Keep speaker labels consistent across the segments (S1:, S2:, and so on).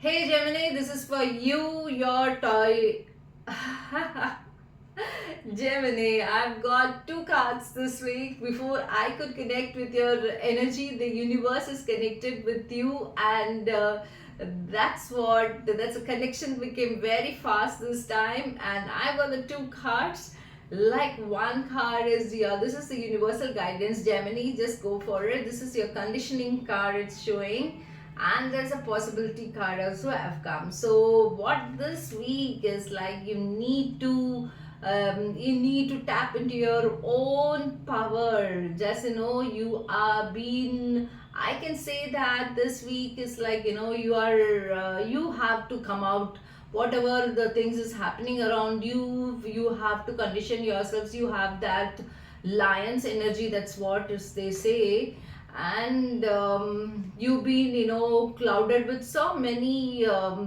S1: Hey Gemini, this is for you, your toy. Gemini, I've got two cards this week. Before I could connect with your energy, the universe is connected with you, and that's a connection became very fast this time. And I got the two cards. Like one card is this is the universal guidance. Gemini, just go for it. This is your conditioning card, it's showing, and there's a possibility card also have come. So what this week is like, you need to tap into your own power. Just you are being, I can say that this week is like, you have to come out. Whatever the things is happening around you, you have to condition yourselves. You have that lion's energy, that's what is they say. And you've been clouded with so many ifs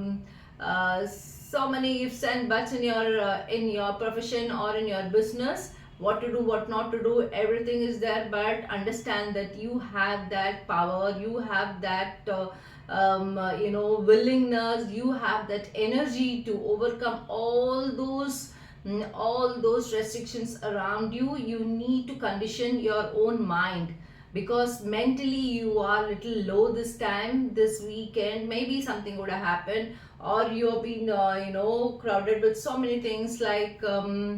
S1: and buts in your profession or in your business. What to do, what not to do, everything is there. But understand that you have that power, you have that willingness, you have that energy to overcome all those restrictions around you. You need to condition your own mind, because mentally you are little low this time, this weekend. Maybe something would have happened, or you have been crowded with so many things, like uh,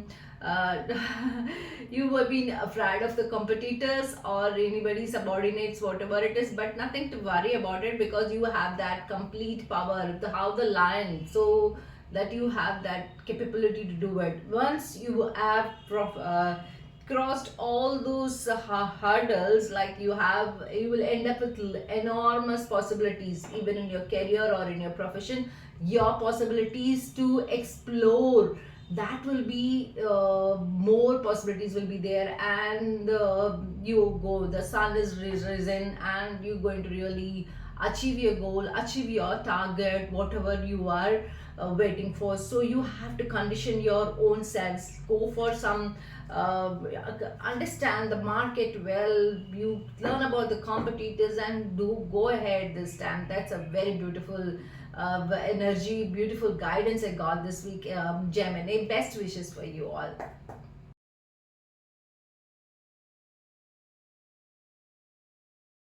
S1: you have been afraid of the competitors or anybody subordinates, whatever it is. But nothing to worry about it, because you have that complete power, how the lion, so that you have that capability to do it. Once you have crossed all those hurdles, like you will end up with enormous possibilities, even in your career or in your profession. Your possibilities to explore, that will be more possibilities will be there. And the sun is risen, and you're going to really achieve your goal, achieve your target, whatever you are waiting for. So you have to condition your own selves, go for some uh, understand the market well, you learn about the competitors, and do go ahead this time. That's a very beautiful energy, beautiful guidance I got this week. Gemini, best wishes for you all.